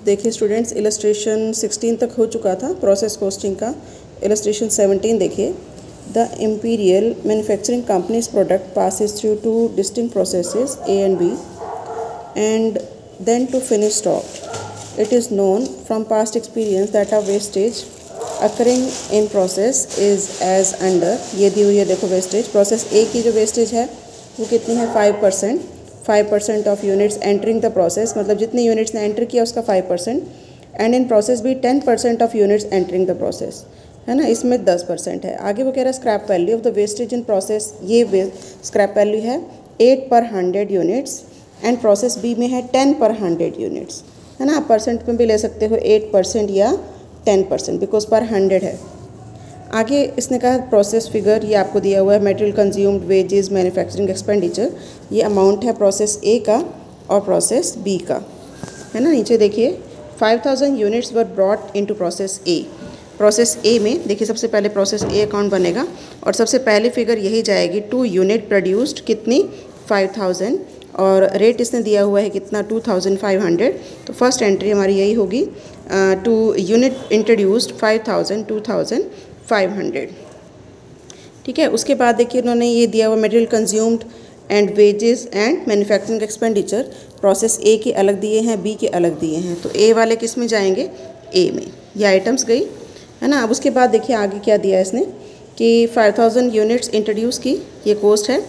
देखिए students, illustration 16 तक हो चुका था प्रोसेस कॉस्टिंग का। इलस्ट्रेशन 17 देखिए। The imperial manufacturing company's product passes through two distinct processes A and B and then to finish stock. It is known from past experience that a wastage occurring in process is as under। ये दी हुई है देखो wastage. Process ए की जो wastage है वो कितनी है 5%। 5% of units entering the process, मतलब जितनी यूनिट्स ने एंटर किया उसका 5%। एंड इन प्रोसेस भी 10% of units entering the process, है ना, इसमें 10% है। आगे वो कह रहा है scrap value of the wastage in process, ये स्क्रैप वैल्यू है 8 पर 100 यूनिट्स एंड प्रोसेस बी में है 10 पर 100 यूनिट्स, है ना। आप परसेंट में भी ले सकते हो 8% या 10%, बिकॉज पर 100 है। आगे इसने कहा प्रोसेस फिगर, ये आपको दिया हुआ है material consumed, wages, manufacturing expenditure. ये अमाउंट है प्रोसेस ए का और प्रोसेस बी का, है ना। नीचे देखिए 5000 units were brought into process A. Process ए में देखिए सबसे पहले प्रोसेस ए अकाउंट बनेगा और सबसे पहली फिगर यही जाएगी, 2 यूनिट प्रोड्यूस्ड, कितनी 5000, और रेट इसने दिया हुआ है कितना 2500। तो फर्स्ट एंट्री हमारी यही होगी, 2 यूनिट इंट्रोड्यूस्ड 5000 2500, ठीक है। उसके बाद देखिए उन्होंने ये दिया हुआ material consumed and wages and manufacturing expenditure. Process ए के अलग दिए हैं, बी के अलग दिए हैं, तो ए वाले किस में जाएंगे, ए में। ये आइटम्स गई, है ना। अब उसके बाद देखिए आगे क्या दिया है इसने कि 5000 यूनिट्स इंट्रोड्यूस की, ये कॉस्ट है।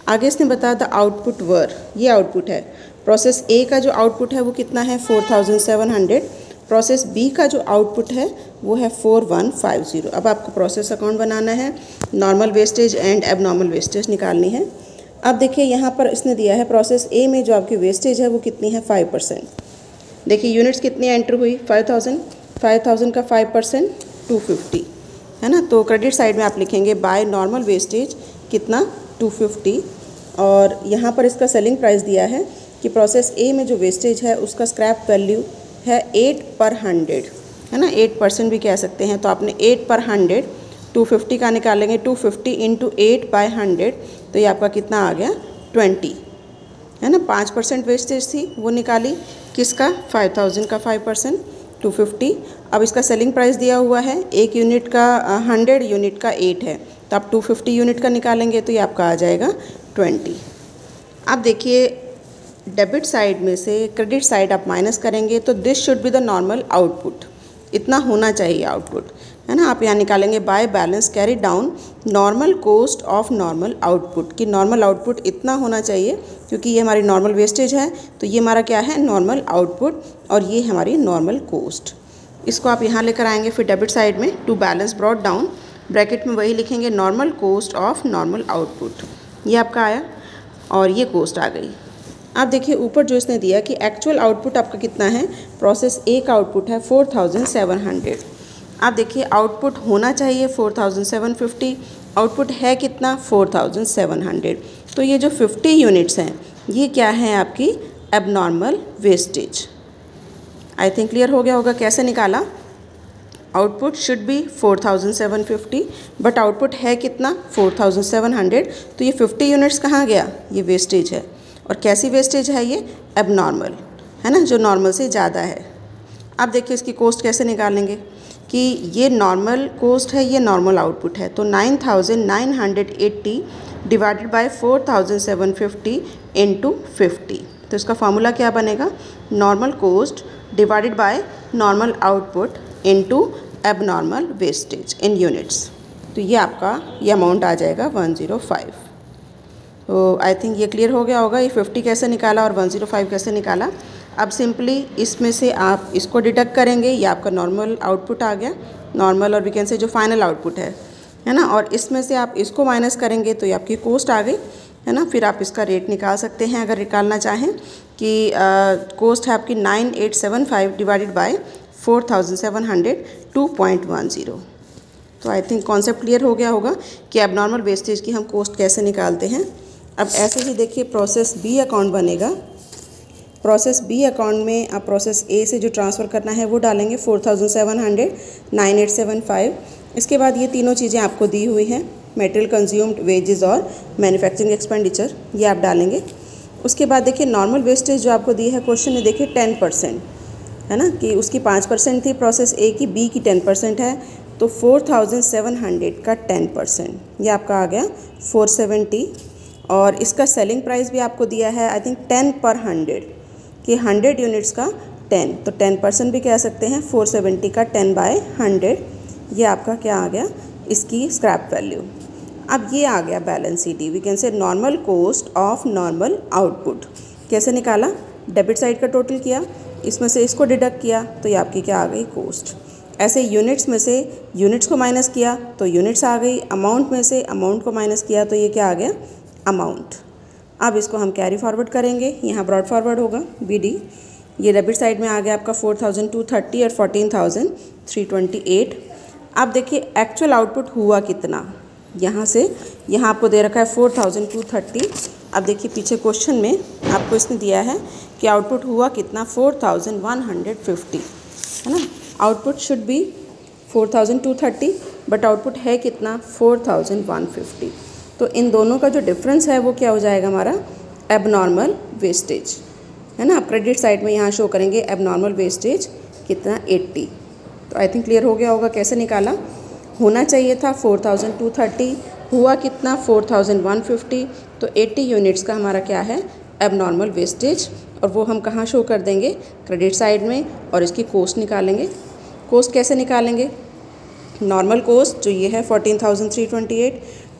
आगे इसने बताया द आउटपुट वर, ये आउटपुट है। प्रोसेस ए का जो आउटपुट है वो कितना है 4700। प्रोसेस बी का जो आउटपुट है वो है 4150। अब आपको प्रोसेस अकाउंट बनाना है, normal wastage and abnormal wastage निकालनी है। अब देखिए यहाँ पर इसने दिया है प्रोसेस ए में जो आपकी वेस्टेज है वो कितनी है 5%। देखिए यूनिट्स कितनी एंटर हुई 5000 का 5% 250, है ना। तो क्रेडिट साइड में आप लिखेंगे बाय नॉर्मल वेस्टेज कितना 250, और यहाँ पर इसका सेलिंग प्राइस दिया है कि प्रोसेस ए में जो वेस्टेज है उसका स्क्रैप वैल्यू है 8 पर 100, है ना। 8% भी कह सकते हैं। तो आपने 8 पर 100 250 का निकालेंगे, 250 इंटू 8 बाय 100, तो ये आपका कितना आ गया 20, है ना। 5% वेस्टेज थी वो निकाली, किसका 5000 का 5% 250। अब इसका सेलिंग प्राइस दिया हुआ है, एक यूनिट का 100 यूनिट का 8 है, तो आप 250 यूनिट का निकालेंगे तो ये आपका आ जाएगा 20। अब देखिए डेबिट साइड में से क्रेडिट साइड आप माइनस करेंगे तो this should be the normal output, इतना होना चाहिए आउटपुट, है ना। आप यहाँ निकालेंगे by balance carry down normal cost of normal output, कि नॉर्मल आउटपुट इतना होना चाहिए, क्योंकि ये हमारी नॉर्मल वेस्टेज है तो ये हमारा क्या है नॉर्मल आउटपुट, और ये हमारी नॉर्मल कॉस्ट। इसको आप यहाँ लेकर आएंगे फिर डेबिट साइड में, to balance brought down, bracket में वही लिखेंगे normal cost of normal output, ये आपका आया और ये कॉस्ट आ गई। अब देखिए ऊपर जो इसने दिया कि एक्चुअल आउटपुट आपका कितना है, प्रोसेस ए का आउटपुट है 4700। आप देखिए आउटपुट होना चाहिए 4750, आउटपुट है कितना 4700। तो ये जो 50 यूनिट्स हैं ये क्या है आपकी abnormal wastage. I think clear हो गया होगा कैसे निकाला। Output should be 4750 but output है कितना 4700, तो ये 50 यूनिट्स कहाँ गया, ये वेस्टेज है। और कैसी वेस्टेज है ये एबनॉर्मल, है ना, जो नॉर्मल से ज़्यादा है। अब देखिए इसकी कॉस्ट कैसे निकालेंगे कि ये नॉर्मल कॉस्ट है, ये नॉर्मल आउटपुट है, तो 9980 डिवाइडेड बाय 4750 इंटू 50। तो इसका फार्मूला क्या बनेगा, normal cost divided by normal output into abnormal wastage in units. तो ये आपका ये अमाउंट आ जाएगा 105। तो आई थिंक ये क्लियर हो गया होगा, ये 50 कैसे निकाला और 105 कैसे निकाला। अब सिंपली इसमें से आप इसको डिडक्ट करेंगे, ये आपका नॉर्मल आउटपुट आ गया, नॉर्मल और वी कैन से जो फाइनल आउटपुट है ना, और इसमें से आप इसको माइनस करेंगे तो ये आपकी कॉस्ट आ गई, है ना। फिर आप इसका रेट निकाल सकते हैं अगर निकालना चाहें कि कॉस्ट है आपकी 9875 डिवाइडेड बाय 4700 2.10। तो आई थिंक कॉन्सेप्ट क्लियर हो गया होगा कि एबनॉर्मल वेस्टेज की हम कॉस्ट कैसे निकालते हैं। अब ऐसे ही देखिए प्रोसेस बी अकाउंट बनेगा। प्रोसेस बी अकाउंट में आप प्रोसेस ए से जो ट्रांसफ़र करना है वो डालेंगे 4700 9875। इसके बाद ये तीनों चीज़ें आपको दी हुई हैं, मटेरियल कंज्यूम्ड, वेजेस और मैन्युफैक्चरिंग एक्सपेंडिचर, ये आप डालेंगे। उसके बाद देखिए नॉर्मल वेस्टेज जो आपको दी है क्वेश्चन में, देखिए 10%, है ना, कि उसकी 5% थी प्रोसेस ए की, बी की 10% है, तो 4700 का 10% ये आपका आ गया 470। और इसका सेलिंग प्राइस भी आपको दिया है आई थिंक 10 पर 100 कि 100 यूनिट्स का 10, तो 10% भी कह सकते हैं। 470 का 10/100 ये आपका क्या आ गया, इसकी स्क्रैप वैल्यू। अब ये आ गया balance C D, we can say normal cost of normal output. कैसे निकाला, डेबिट साइड का टोटल किया, इसमें से इसको डिडक्ट किया, तो ये आपकी क्या आ गई, कॉस्ट। ऐसे यूनिट्स में से यूनिट्स को माइनस किया तो यूनिट्स आ गई, अमाउंट में से अमाउंट को माइनस किया तो ये क्या आ गया, अमाउंट। अब इसको हम कैरी फॉरवर्ड करेंगे, यहाँ ब्रॉड फॉरवर्ड होगा बी डी। ये डेबिट साइड में आ गया आपका 4230 और 14328। अब देखिए एक्चुअल आउटपुट हुआ कितना, यहाँ से यहाँ आपको दे रखा है 4230। अब देखिए पीछे क्वेश्चन में आपको इसने दिया है कि आउटपुट हुआ कितना, 4150, है ना। Output should be 4230 but output है कितना, 4150। तो इन दोनों का जो डिफरेंस है वो क्या हो जाएगा हमारा, एबनॉर्मल वेस्टेज, है ना। आप क्रेडिट साइड में यहाँ शो करेंगे एबनॉर्मल वेस्टेज कितना, 80। तो आई थिंक क्लियर हो गया होगा कैसे निकाला। होना चाहिए था 4230, हुआ कितना 4150, तो 80 यूनिट्स का हमारा क्या है, एबनॉर्मल वेस्टेज। और वो हम कहाँ शो कर देंगे, क्रेडिट साइड में, और इसकी कॉस्ट निकालेंगे। कॉस्ट कैसे निकालेंगे, नॉर्मल कॉस्ट जो ये है 14328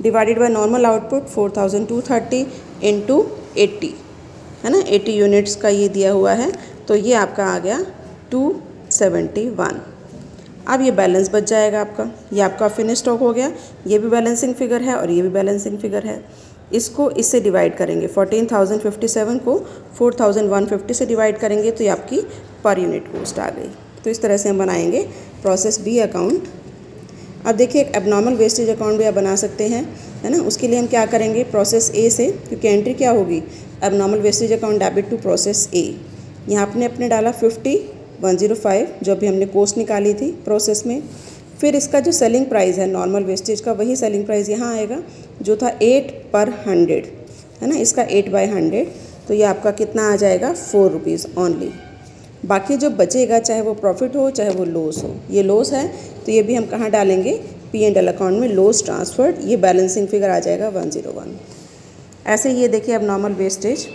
divided by normal output 4230 into 80, है ना। 80 यूनिट्स का ये दिया हुआ है, तो ये आपका आ गया 271। अब ये बैलेंस बच जाएगा आपका, ये आपका फिनिश स्टॉक हो गया। ये भी बैलेंसिंग फिगर है और ये भी बैलेंसिंग फिगर है। इसको इससे डिवाइड करेंगे, 14057 को 4150 से डिवाइड करेंगे तो ये आपकी पर यूनिट कॉस्ट आ गई। तो इस तरह से हम बनाएंगे प्रोसेस बी अकाउंट। अब देखिए एक एबनॉर्मल वेस्टेज अकाउंट भी आप बना सकते हैं, है ना। उसके लिए हम क्या करेंगे, प्रोसेस ए से, क्योंकि एंट्री क्या होगी, abnormal wastage account debit to process A. यहाँ आपने डाला 50105 जो अभी हमने कॉस्ट निकाली थी प्रोसेस में। फिर इसका जो सेलिंग प्राइस है नॉर्मल वेस्टेज का, वही सेलिंग प्राइस यहाँ आएगा जो था 8 पर 100, है ना। इसका 8/100, तो ये आपका कितना आ जाएगा, 4 रुपीज़ ओनली। बाकी जो बचेगा, चाहे वो प्रॉफिट हो चाहे वो लॉस हो, ये लॉस है तो ये भी हम कहाँ डालेंगे, P&L अकाउंट में, लॉस ट्रांसफर्ड। ये बैलेंसिंग फिगर आ जाएगा 101। ऐसे ये देखिए अब नॉर्मल वेस्टेज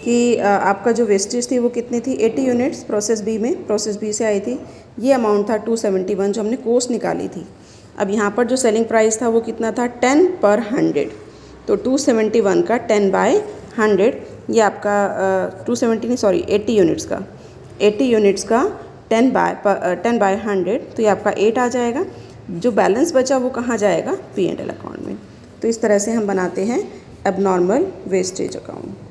कि आपका जो वेस्टेज थी वो कितनी थी, 80 यूनिट्स प्रोसेस बी में, प्रोसेस बी से आई थी। ये अमाउंट था 271 जो हमने कॉस्ट निकाली थी। अब यहाँ पर जो सेलिंग प्राइस था वो कितना था, 10 पर 100, तो 271 का 10/100 ये आपका 80 यूनिट्स का 10/100, तो ये आपका 8 आ जाएगा। जो बैलेंस बचा वो कहाँ जाएगा, P&L अकाउंट में। तो इस तरह से हम बनाते हैं एबनॉर्मल वेस्टेज अकाउंट।